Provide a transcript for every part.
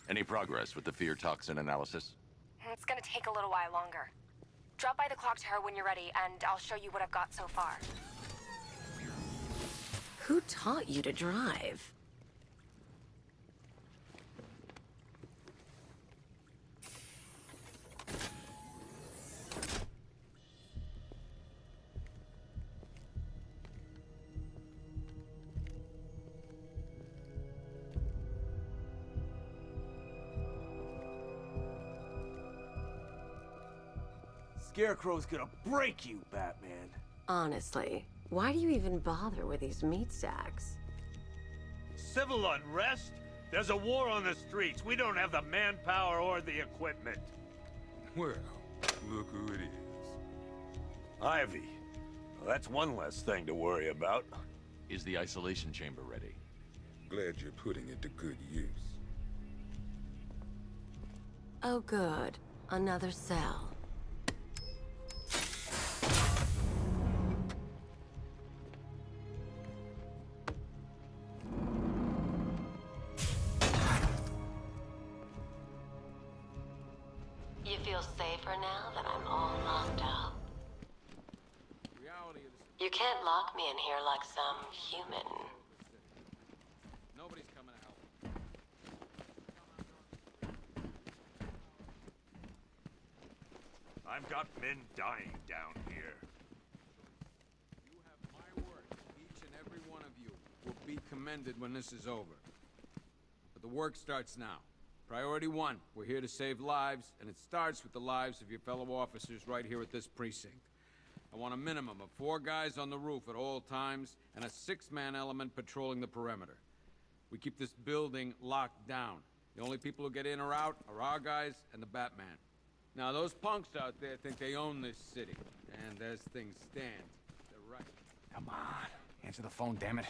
Any progress with the fear toxin analysis? It's gonna take a little while longer. Drop by the clock tower when you're ready, and I'll show you what I've got so far. Who taught you to drive? Scarecrow's gonna break you, Batman. Honestly, why do you even bother with these meat sacks? Civil unrest? There's a war on the streets. We don't have the manpower or the equipment. Well, look who it is. Ivy. Well, that's one less thing to worry about. Is the isolation chamber ready? Glad you're putting it to good use. Oh good. Another cell. You feel safer now that I'm all locked up? Reality of the... You can't lock me in here like some human. Nobody's coming to help. I've got men dying down here. You have my word. Each and every one of you will be commended when this is over. But the work starts now. Priority 1, we're here to save lives, and it starts with the lives of your fellow officers right here at this precinct. I want a minimum of 4 guys on the roof at all times, and a 6-man element patrolling the perimeter. We keep this building locked down. The only people who get in or out are our guys and the Batman. Now, those punks out there think they own this city, and as things stand, they're right. Come on, answer the phone, damn it.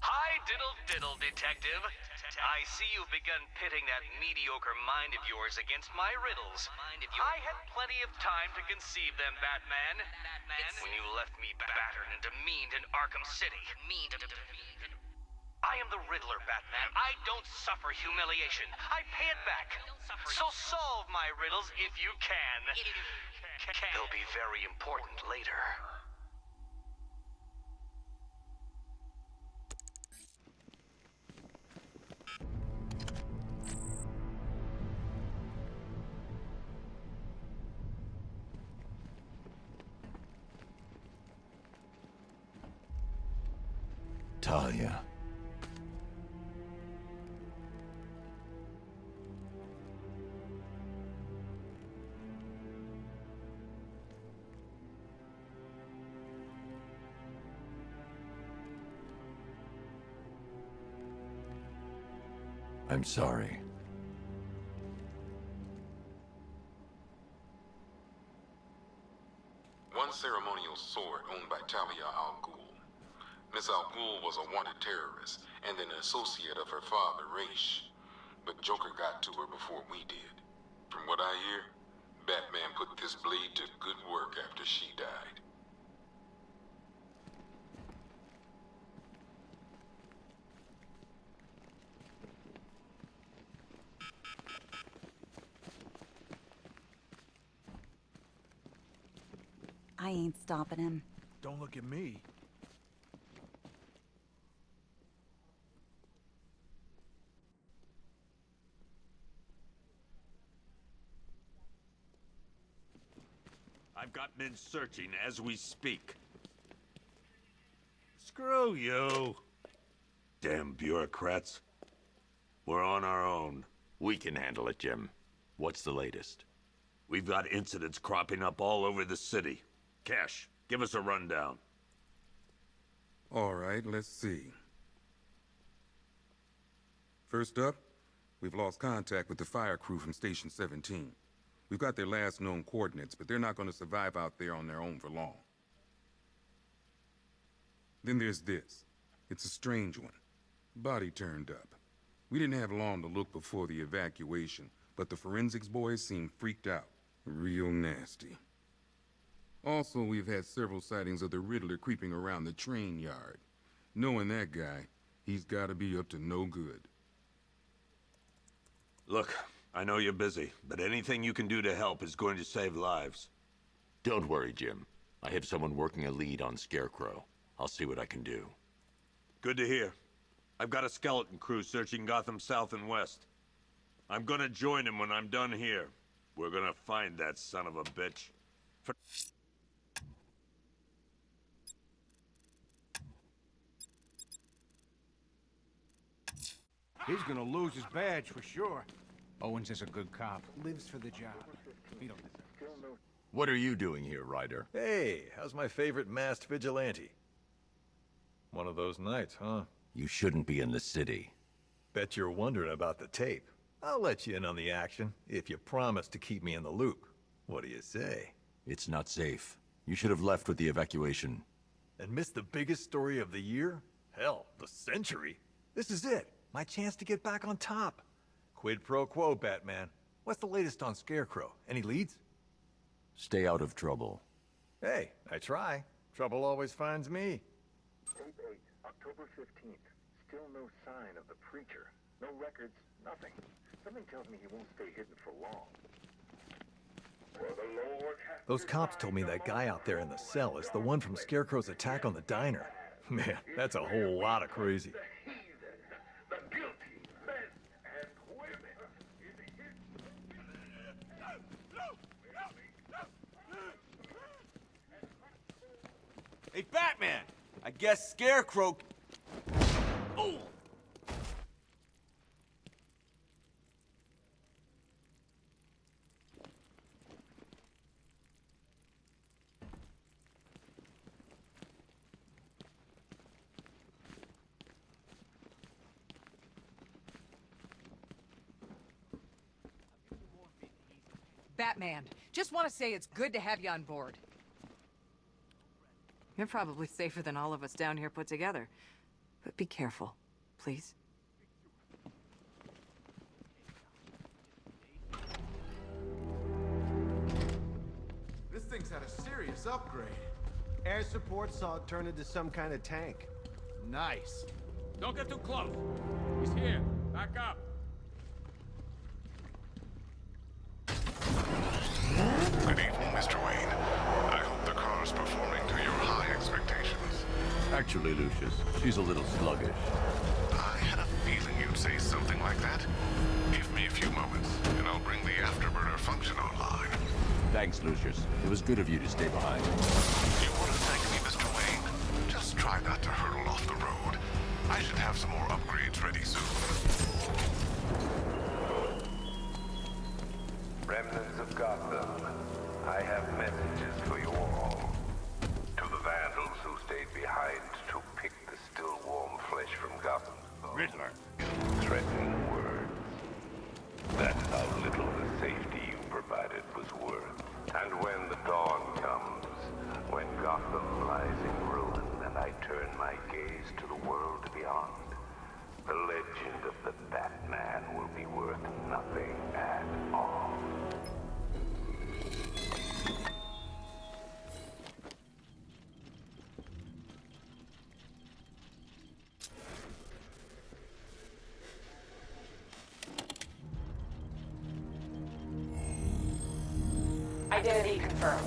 Hi, diddle, detective. I see you've begun pitting that mediocre mind of yours against my riddles. I had plenty of time to conceive them, Batman. When you left me battered and demeaned in Arkham City. I am the Riddler, Batman. I don't suffer humiliation. I pay it back. So solve my riddles if you can. They'll be very important later. Talia. I'm sorry. One ceremonial sword owned by Talia al Ghul. Miss al Ghul was a wanted terrorist and an associate of her father, Raish. But Joker got to her before we did. From what I hear, Batman put this blade to good work after she died. I ain't stopping him. Don't look at me. I've got men searching as we speak. Screw you. Damn bureaucrats. We're on our own. We can handle it, Jim. What's the latest? We've got incidents cropping up all over the city. Cash, give us a rundown. All right, let's see. First up, we've lost contact with the fire crew from Station 17. We've got their last known coordinates, but they're not going to survive out there on their own for long. Then there's this. It's a strange one. Body turned up. We didn't have long to look before the evacuation, but the forensics boys seemed freaked out. Real nasty. Also, we've had several sightings of the Riddler creeping around the train yard. Knowing that guy, he's gotta be up to no good. Look, I know you're busy, but anything you can do to help is going to save lives. Don't worry, Jim. I have someone working a lead on Scarecrow. I'll see what I can do. Good to hear. I've got a skeleton crew searching Gotham South and West. I'm gonna join him when I'm done here. We're gonna find that son of a bitch. He's gonna lose his badge for sure. Owens is a good cop. Lives for the job. We don't deserve this. What are you doing here, Ryder? Hey, how's my favorite masked vigilante? One of those nights, huh? You shouldn't be in the city. Bet you're wondering about the tape. I'll let you in on the action if you promise to keep me in the loop. What do you say? It's not safe. You should have left with the evacuation. And missed the biggest story of the year? Hell, the century. This is it. My chance to get back on top. Quid pro quo, Batman. What's the latest on Scarecrow? Any leads? Stay out of trouble. Hey, I try. Trouble always finds me. Tape 8, October 15th. Still no sign of the preacher. No records, nothing. Something tells me he won't stay hidden for long. Those cops told me that guy out there in the cell is the one from Scarecrow's attack on the diner. Man, that's a whole lot of crazy. Hey, Batman! I guess Scarecrow... Oh! Batman, just want to say it's good to have you on board. You're probably safer than all of us down here put together. But be careful, please. This thing's had a serious upgrade. Air support saw it turn into some kind of tank. Nice. Don't get too close. He's here. Back up. Good evening, Mr. Wayne. I hope the car's performing to your high expectations. Actually, Lucius, she's a little sluggish. I had a feeling you'd say something like that. Give me a few moments, and I'll bring the afterburner function online. Thanks, Lucius. It was good of you to stay behind. You want to thank me, Mr. Wayne? Just try not to hurtle off the road. I should have some more upgrades ready soon. Remnants of Gotham, I have messages for you all. To the vandals who stayed behind to pick the still warm flesh from Gotham. Riddler. Threatening words. That's how little the safety you provided was worth. And when the dawn comes, when Gotham lies in ruin and I turn my gaze to the world beyond, the legend of the Batman will be worth nothing at all. Identity confirmed.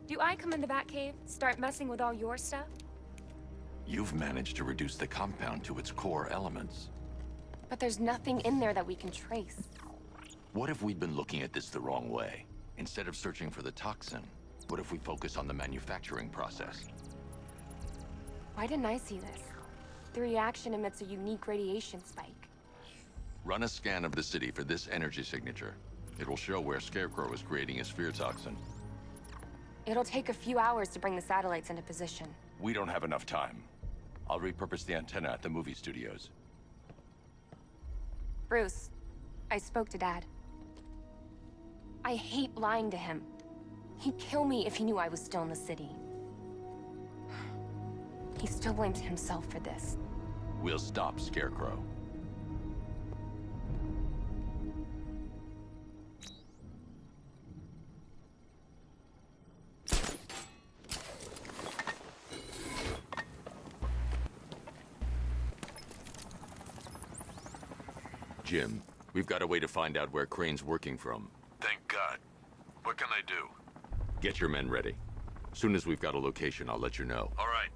Do I come in the Batcave, start messing with all your stuff? You've managed to reduce the compound to its core elements. But there's nothing in there that we can trace. What if we'd been looking at this the wrong way? Instead of searching for the toxin, what if we focus on the manufacturing process? Why didn't I see this? The reaction emits a unique radiation spike. Run a scan of the city for this energy signature. It will show where Scarecrow is creating his fear toxin. It'll take a few hours to bring the satellites into position. We don't have enough time. I'll repurpose the antenna at the movie studios. Bruce, I spoke to Dad. I hate lying to him. He'd kill me if he knew I was still in the city. He still blames himself for this. We'll stop Scarecrow. Jim, we've got a way to find out where Crane's working from. Thank God. What can I do? Get your men ready. Soon as we've got a location, I'll let you know. All right.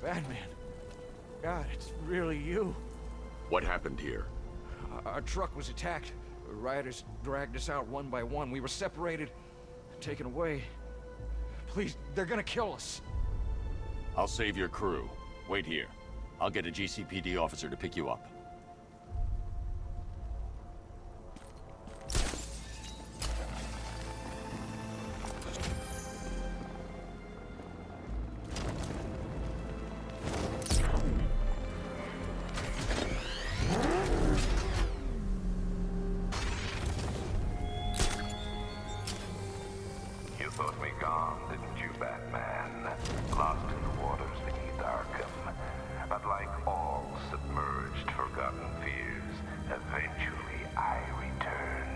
Batman. God, it's really you. What happened here? Our truck was attacked. Rioters dragged us out one by one. We were separated, taken away. Please, they're gonna kill us. I'll save your crew. Wait here. I'll get a GCPD officer to pick you up. You thought me gone, didn't you, Batman? Lost in the waters beneath Arkham. But like all submerged, forgotten fears, eventually I returned.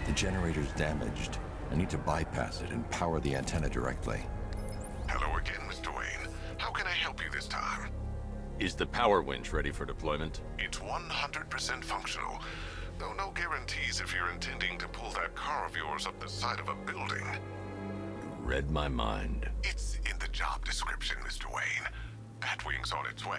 The generator's damaged. I need to bypass it and power the antenna directly. Hello again, Mr. Wayne. How can I help you this time? Is the power winch ready for deployment? It's 100% functional, though no guarantees if you're intending to pull that car of yours up the side of a building. Read my mind. It's in the job description, Mr. Wayne. Batwing's on its way.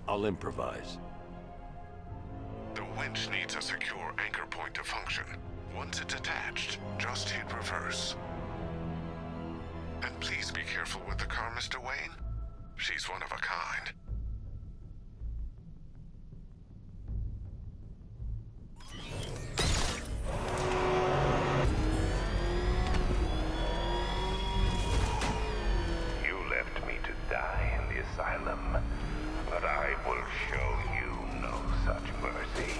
I'll improvise. The winch needs a secure anchor point to function. Once it's attached, just hit reverse. And please be careful with the car, Mr. Wayne. She's one of a kind. You left me to die in the asylum, but I will show you no such mercy.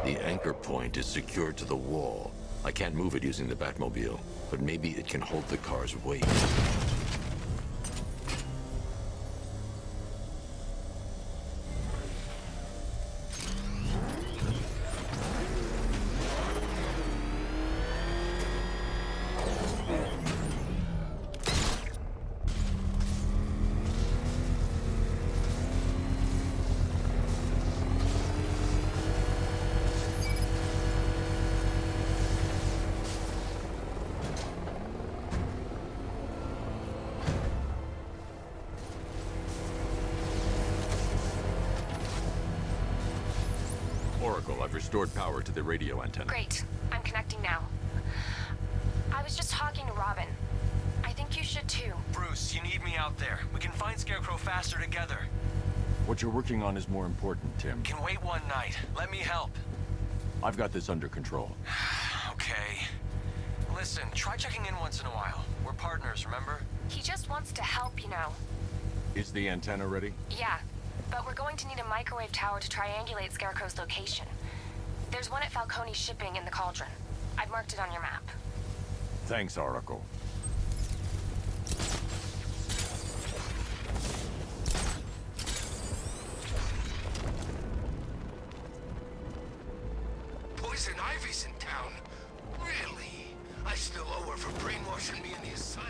The anchor point is secured to the wall. I can't move it using the Batmobile, but maybe it can hold the car's weight. Oracle, I've restored power to the radio antenna. Great. I'm connecting now. I was just talking to Robin. I think you should too. Bruce, you need me out there. We can find Scarecrow faster together. What you're working on is more important, Tim. Can wait one night. Let me help. I've got this under control. Okay. Listen, try checking in once in a while. We're partners, remember? He just wants to help, you know. Is the antenna ready? Yeah, but we're going to need a microwave tower to triangulate Scarecrow's location. There's one at Falcone's shipping in the Cauldron. I've marked it on your map. Thanks, Oracle. Poison Ivy's in town? Really? I still owe her for brainwashing me in the asylum.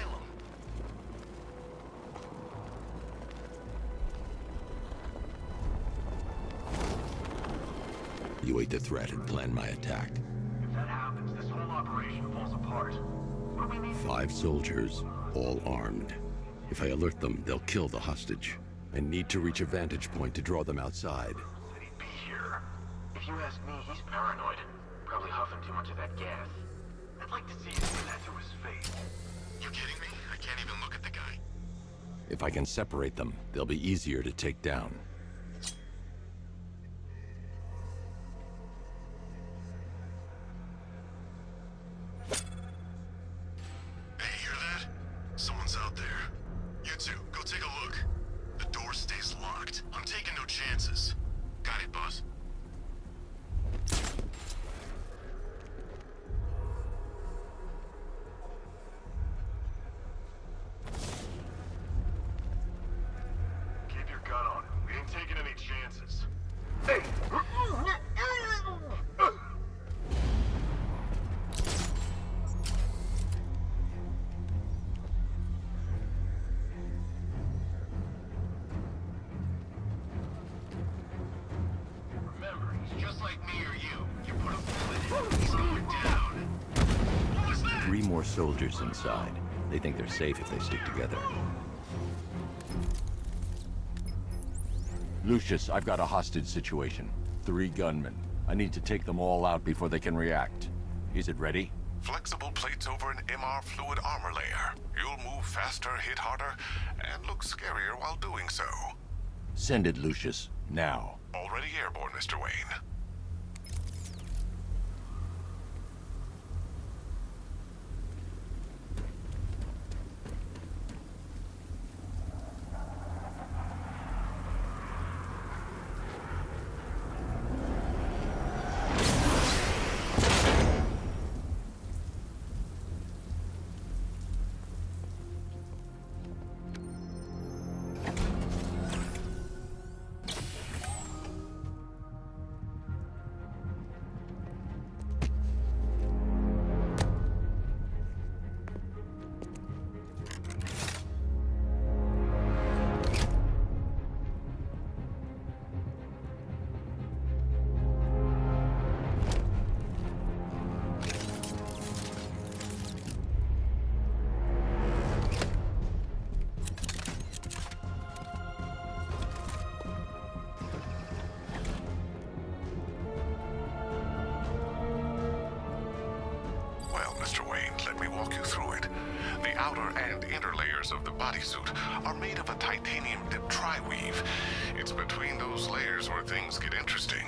You ate the threat and planned my attack. If that happens, this whole operation falls apart. What do we need? 5 soldiers, all armed. If I alert them, they'll kill the hostage. I need to reach a vantage point to draw them outside. Said he'd be here. If you ask me, he's paranoid. Probably huffing too much of that gas. I'd like to see him say that to his face. You kidding me? I can't even look at the guy. If I can separate them, they'll be easier to take down. 2, go take a look. The door stays locked. I'm taking no chances. Got it, boss. Keep your gun on. We ain't taking any chances. Hey! Remember, he's just like me or you. You put a bullet in him, he's going down. What was that? 3 more soldiers inside. They think they're safe if they stick together. Lucius, I've got a hostage situation. 3 gunmen. I need to take them all out before they can react. Is it ready? Flexible plates over an MR fluid armor layer. You'll move faster, hit harder, and look scarier while doing so. Send it, Lucius. Now. Already airborne, Mr. Wayne. Mr. Wayne, let me walk you through it. The outer and inner layers of the bodysuit are made of a titanium-dipped tri-weave. It's between those layers where things get interesting.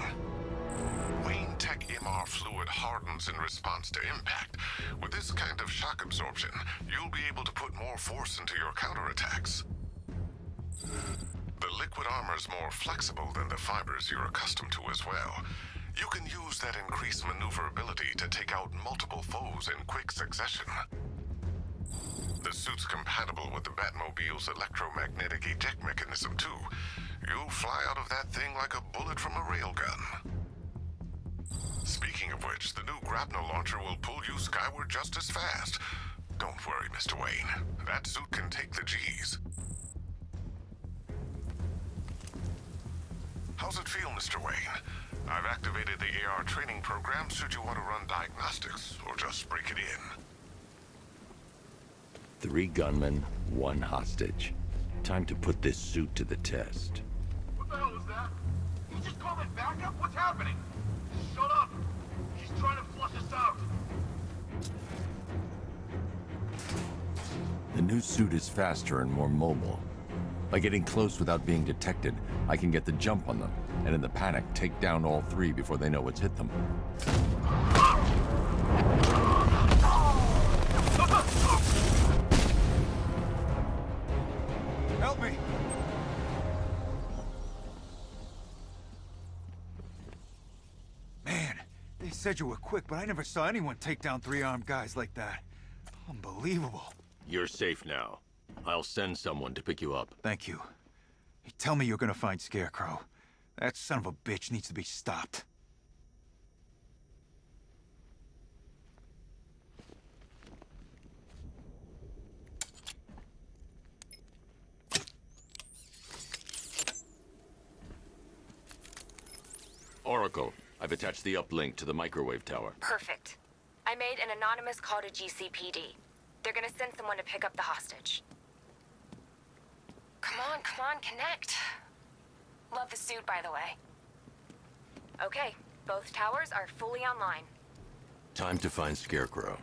Wayne Tech MR fluid hardens in response to impact. With this kind of shock absorption, you'll be able to put more force into your counterattacks. The liquid armor's more flexible than the fibers you're accustomed to as well. You can use that increased maneuverability to take out multiple foes in quick succession. The suit's compatible with the Batmobile's electromagnetic eject mechanism, too. You'll fly out of that thing like a bullet from a railgun. Speaking of which, the new grapnel launcher will pull you skyward just as fast. Don't worry, Mr. Wayne. That suit can take the G's. How's it feel, Mr. Wayne? I've activated the AR training program should you want to run diagnostics, or just break it in. 3 gunmen, 1 hostage. Time to put this suit to the test. What the hell was that? You just called it backup? What's happening? Shut up! She's trying to flush us out. The new suit is faster and more mobile. By getting close without being detected, I can get the jump on them, and in the panic, take down all 3 before they know what's hit them. Help me! Man, they said you were quick, but I never saw anyone take down 3 armed guys like that. Unbelievable. You're safe now. I'll send someone to pick you up. Thank you. Hey, tell me you're gonna find Scarecrow. That son of a bitch needs to be stopped. Oracle, I've attached the uplink to the microwave tower. Perfect. I made an anonymous call to GCPD. They're gonna send someone to pick up the hostage. Come on, connect. Love the suit, by the way. Okay, both towers are fully online. Time to find Scarecrow.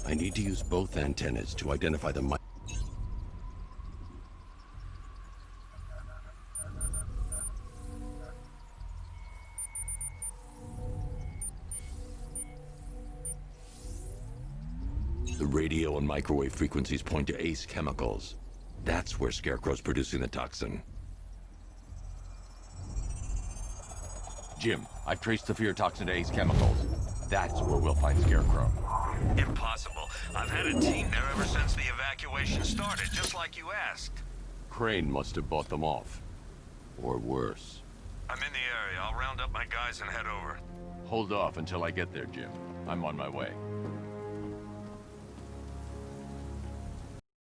I need to use both antennas to identify the mic. The radio and microwave frequencies point to Ace Chemicals. That's where Scarecrow's producing the toxin. Jim, I've traced the fear toxin to Ace Chemicals. That's where we'll find Scarecrow. Impossible. I've had a team there ever since the evacuation started, just like you asked. Crane must have bought them off. Or worse. I'm in the area. I'll round up my guys and head over. Hold off until I get there, Jim. I'm on my way.